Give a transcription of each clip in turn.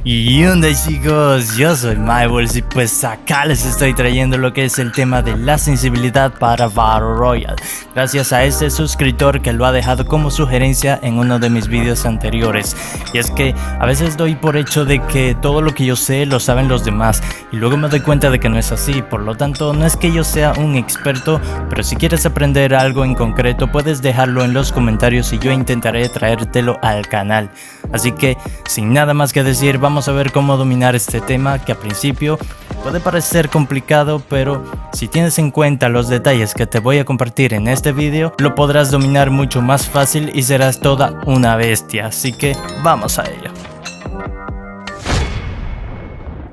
Y onda chicos, yo soy MyBalls y pues acá les estoy trayendo lo que es el tema de la sensibilidad para Battle Royale. Gracias a este suscriptor que lo ha dejado como sugerencia en uno de mis vídeos anteriores. Y es que a veces doy por hecho de que todo lo que yo sé lo saben los demás y luego me doy cuenta de que no es así. Por lo tanto, no es que yo sea un experto, pero si quieres aprender algo en concreto puedes dejarlo en los comentarios y yo intentaré traértelo al canal. Así que sin nada más que decir, vamos a ver cómo dominar este tema que a principio puede parecer complicado, pero si tienes en cuenta los detalles que te voy a compartir en este vídeo, lo podrás dominar mucho más fácil y serás toda una bestia. Así que vamos a ello.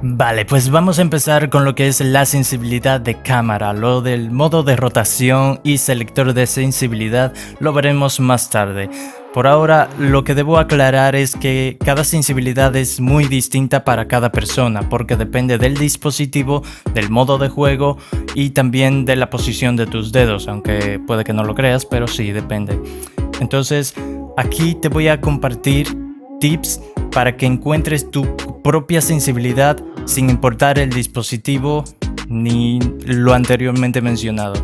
Vale, pues vamos a empezar con lo que es la sensibilidad de cámara. Lo del modo de rotación y selector de sensibilidad lo veremos más tarde. Por ahora, lo que debo aclarar es que cada sensibilidad es muy distinta para cada persona, porque depende del dispositivo, del modo de juego y también de la posición de tus dedos, aunque puede que no lo creas, pero sí depende. Entonces, aquí te voy a compartir tips para que encuentres tu propia sensibilidad sin importar el dispositivo ni lo anteriormente mencionado.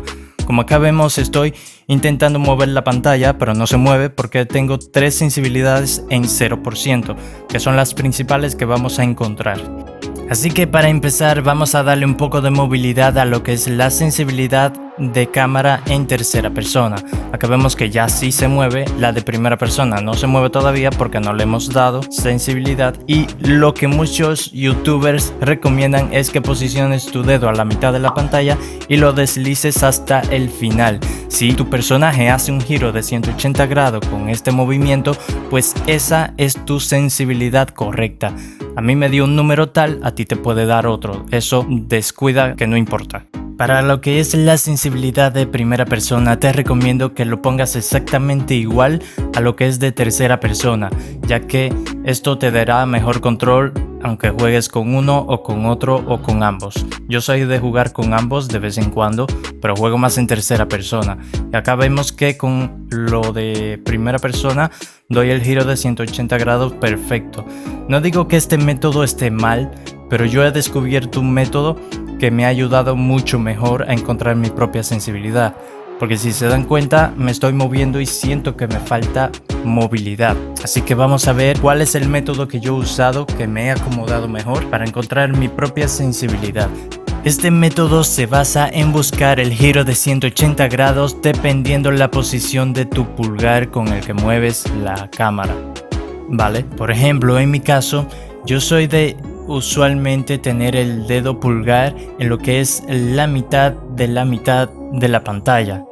Como acá vemos, estoy intentando mover la pantalla, pero no se mueve porque tengo tres sensibilidades en 0%, que son las principales que vamos a encontrar. Así que para empezar vamos a darle un poco de movilidad a lo que es la sensibilidad de cámara en tercera persona. Acá vemos que ya sí se mueve, la de primera persona no se mueve todavía porque no le hemos dado sensibilidad, y lo que muchos youtubers recomiendan es que posiciones tu dedo a la mitad de la pantalla y lo deslices hasta el final. Si tu personaje hace un giro de 180 grados con este movimiento, pues esa es tu sensibilidad correcta. A mí me dio un número tal, a ti te puede dar otro, eso descuida que no importa. Para lo que es la sensibilidad de primera persona, te recomiendo que lo pongas exactamente igual a lo que es de tercera persona, ya que esto te dará mejor control aunque juegues con uno o con otro o con ambos. Yo soy de jugar con ambos de vez en cuando, pero juego más en tercera persona. Y acá vemos que con lo de primera persona doy el giro de 180 grados perfecto. No digo que este método esté mal, pero yo he descubierto un método que me ha ayudado mucho mejor a encontrar mi propia sensibilidad. Porque si se dan cuenta, me estoy moviendo y siento que me falta movilidad. Así que vamos a ver cuál es el método que yo he usado que me he acomodado mejor para encontrar mi propia sensibilidad. Este método se basa en buscar el giro de 180 grados dependiendo la posición de tu pulgar con el que mueves la cámara. Vale, por ejemplo, en mi caso, yo soy de usualmente tener el dedo pulgar en lo que es la mitad de la pantalla.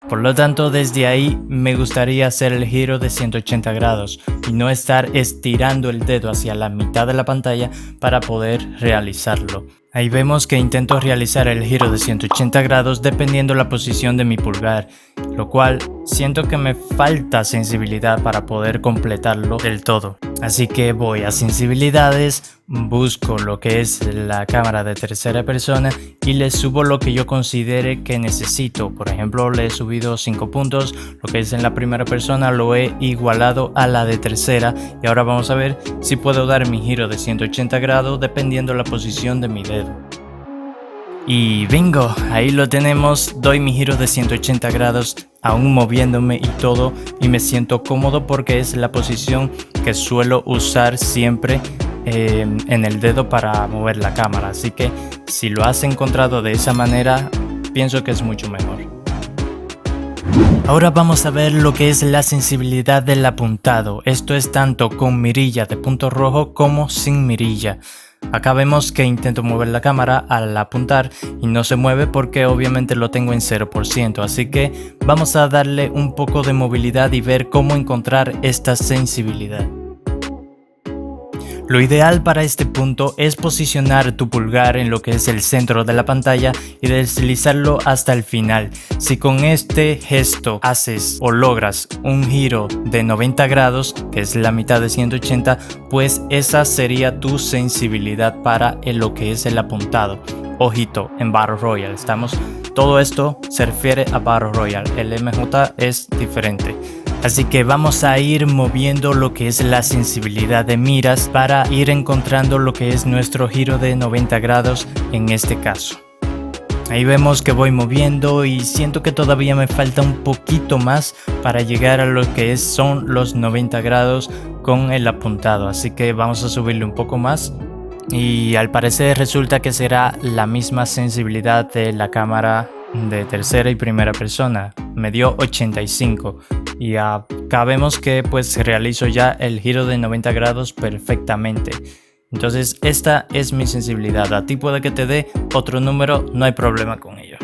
Por lo tanto, desde ahí me gustaría hacer el giro de 180 grados y no estar estirando el dedo hacia la mitad de la pantalla para poder realizarlo. Ahí vemos que intento realizar el giro de 180 grados dependiendo la posición de mi pulgar, lo cual siento que me falta sensibilidad para poder completarlo del todo. Así que voy a sensibilidades, busco lo que es la cámara de tercera persona y le subo lo que yo considere que necesito. Por ejemplo, le he subido 5 puntos, lo que es en la primera persona lo he igualado a la de tercera y ahora vamos a ver si puedo dar mi giro de 180 grados dependiendo la posición de mi dedo. Y bingo, ahí lo tenemos, doy mi giro de 180 grados aún moviéndome y todo, y me siento cómodo porque es la posición que suelo usar siempre en el dedo para mover la cámara. Así que si lo has encontrado de esa manera, pienso que es mucho mejor. Ahora vamos a ver lo que es la sensibilidad del apuntado. Esto es tanto con mirilla de punto rojo como sin mirilla. Acá vemos que intento mover la cámara al apuntar y no se mueve porque obviamente lo tengo en 0%, así que vamos a darle un poco de movilidad y ver cómo encontrar esta sensibilidad. Lo ideal para este punto es posicionar tu pulgar en lo que es el centro de la pantalla y deslizarlo hasta el final. Si con este gesto haces o logras un giro de 90 grados, que es la mitad de 180, pues esa sería tu sensibilidad para lo que es el apuntado. Ojito, en Battle Royale todo esto se refiere a Battle Royale, el MJ es diferente. Así que vamos a ir moviendo lo que es la sensibilidad de miras para ir encontrando lo que es nuestro giro de 90 grados en este caso. Ahí vemos que voy moviendo y siento que todavía me falta un poquito más para llegar a lo que son los 90 grados con el apuntado. Así que vamos a subirle un poco más. Y al parecer resulta que será la misma sensibilidad de la cámara de tercera y primera persona. Me dio 85. Y acá vemos que pues realizo ya el giro de 90 grados perfectamente. Entonces esta es mi sensibilidad. A ti puede que te dé otro número, no hay problema con ello.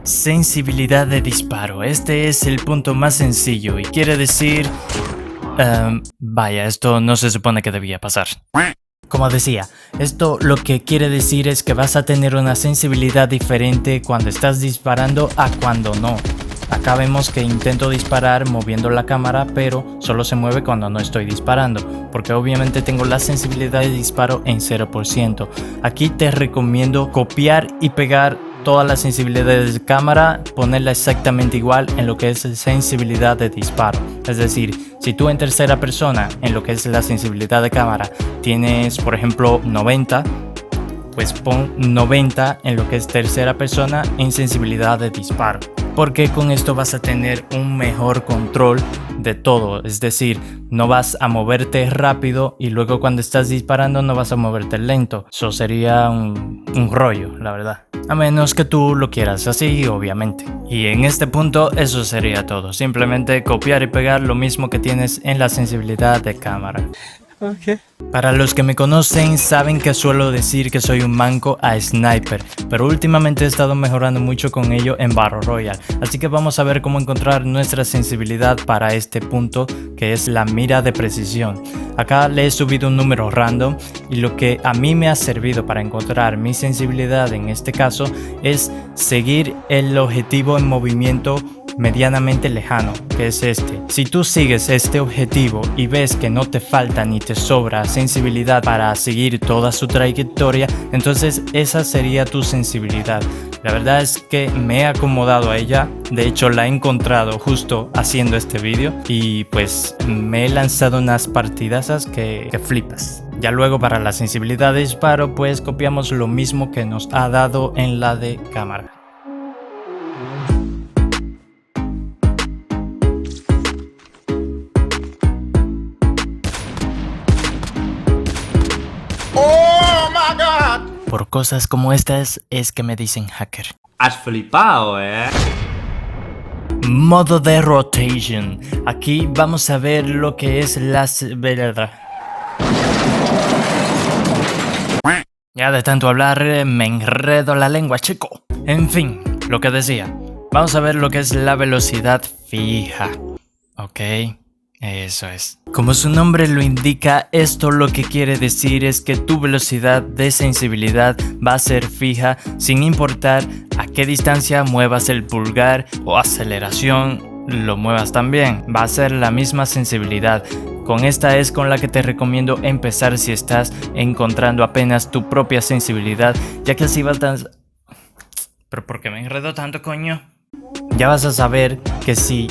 Sensibilidad de disparo. Este es el punto más sencillo y quiere decir... vaya, esto no se supone que debía pasar. Como decía, esto lo que quiere decir es que vas a tener una sensibilidad diferente cuando estás disparando a cuando no. Acá vemos que intento disparar moviendo la cámara, pero solo se mueve cuando no estoy disparando, porque obviamente tengo la sensibilidad de disparo en 0%. Aquí te recomiendo copiar y pegar todas las sensibilidades de cámara, ponerla exactamente igual en lo que es sensibilidad de disparo. Es decir, si tú en tercera persona, en lo que es la sensibilidad de cámara, tienes por ejemplo 90, pues pon 90 en lo que es tercera persona en sensibilidad de disparo, porque con esto vas a tener un mejor control de todo. Es decir, no vas a moverte rápido y luego cuando estás disparando no vas a moverte lento. Eso sería un rollo, la verdad. A menos que tú lo quieras así, obviamente. Y en este punto eso sería todo. Simplemente copiar y pegar lo mismo que tienes en la sensibilidad de cámara. Okay. Para los que me conocen saben que suelo decir que soy un manco a sniper, pero últimamente he estado mejorando mucho con ello en Battle Royale, así que vamos a ver cómo encontrar nuestra sensibilidad para este punto que es la mira de precisión. Acá le he subido un número random y lo que a mí me ha servido para encontrar mi sensibilidad en este caso es seguir el objetivo en movimiento medianamente lejano, que es este. Si tú sigues este objetivo y ves que no te falta ni te sobra sensibilidad para seguir toda su trayectoria, entonces esa sería tu sensibilidad. La verdad es que me he acomodado a ella, de hecho la he encontrado justo haciendo este vídeo y pues me he lanzado unas partidazas que flipas. Ya luego para la sensibilidad de disparo pues copiamos lo mismo que nos ha dado en la de cámara. Por cosas como estas es que me dicen hacker. Has flipado, Modo de rotation. Aquí vamos a ver lo que es la... Ya de tanto hablar me enredo la lengua, chico. En fin, lo que decía. Vamos a ver lo que es la velocidad fija. Ok. Eso es. Como su nombre lo indica, esto lo que quiere decir es que tu velocidad de sensibilidad va a ser fija sin importar a qué distancia muevas el pulgar o aceleración lo muevas también. Va a ser la misma sensibilidad. Con esta es con la que te recomiendo empezar si estás encontrando apenas tu propia sensibilidad, ya que así vas a... ¿Pero por qué me enredo tanto, coño? Ya vas a saber que si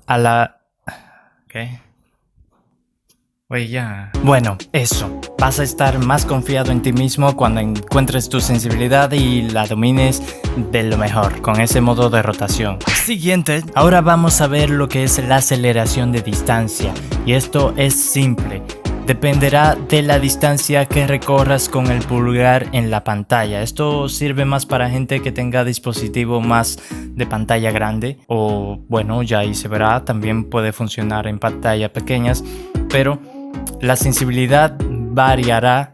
a la... ¿Qué? Oye, ya. Bueno, eso. Vas a estar más confiado en ti mismo cuando encuentres tu sensibilidad y la domines de lo mejor con ese modo de rotación. Siguiente. Ahora vamos a ver lo que es la aceleración de distancia. Y esto es simple. Dependerá de la distancia que recorras con el pulgar en la pantalla. Esto sirve más para gente que tenga dispositivo más de pantalla grande o bueno, ya ahí se verá, también puede funcionar en pantallas pequeñas, pero la sensibilidad variará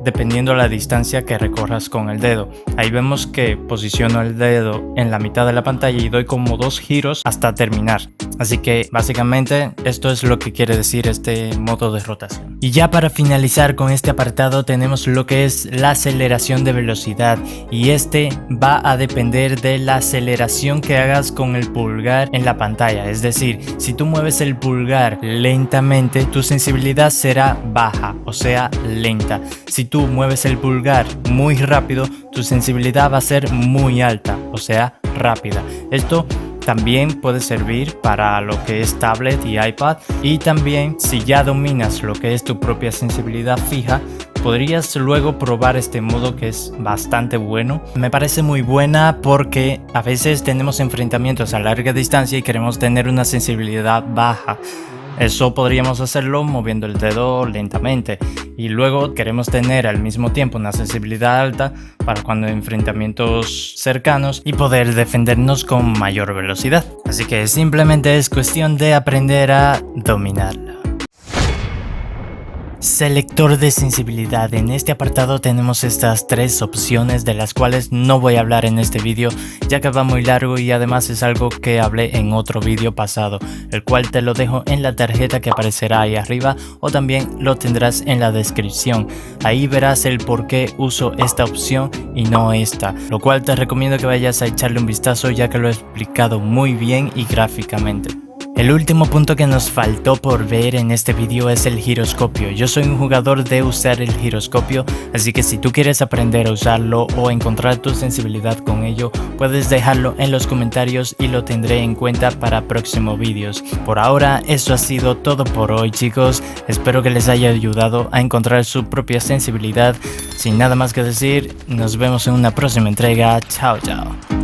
dependiendo de la distancia que recorras con el dedo. Ahí vemos que posiciono el dedo en la mitad de la pantalla y doy como 2 giros hasta terminar. Así que básicamente esto es lo que quiere decir este modo de rotación. Y ya para finalizar con este apartado tenemos lo que es la aceleración de velocidad, y este va a depender de la aceleración que hagas con el pulgar en la pantalla. Es decir, si tú mueves el pulgar lentamente, tu sensibilidad será baja, o sea lenta. Si tú mueves el pulgar muy rápido, tu sensibilidad va a ser muy alta, o sea rápida. Esto también puede servir para lo que es tablet y iPad, y también si ya dominas lo que es tu propia sensibilidad fija, podrías luego probar este modo que es bastante bueno. Me parece muy buena porque a veces tenemos enfrentamientos a larga distancia y queremos tener una sensibilidad baja. Eso podríamos hacerlo moviendo el dedo lentamente, y luego queremos tener al mismo tiempo una sensibilidad alta para cuando enfrentamientos cercanos y poder defendernos con mayor velocidad. Así que simplemente es cuestión de aprender a dominarla. Selector de sensibilidad. En este apartado tenemos estas tres opciones, de las cuales no voy a hablar en este vídeo ya que va muy largo, y además es algo que hablé en otro vídeo pasado, el cual te lo dejo en la tarjeta que aparecerá ahí arriba, o también lo tendrás en la descripción. Ahí verás el por qué uso esta opción y no esta, lo cual te recomiendo que vayas a echarle un vistazo ya que lo he explicado muy bien y gráficamente. El último punto que nos faltó por ver en este vídeo es el giroscopio. Yo soy un jugador de usar el giroscopio, así que si tú quieres aprender a usarlo o encontrar tu sensibilidad con ello, puedes dejarlo en los comentarios y lo tendré en cuenta para próximos vídeos. Por ahora eso ha sido todo por hoy, chicos. Espero que les haya ayudado a encontrar su propia sensibilidad. Sin nada más que decir, nos vemos en una próxima entrega. Chao, chao.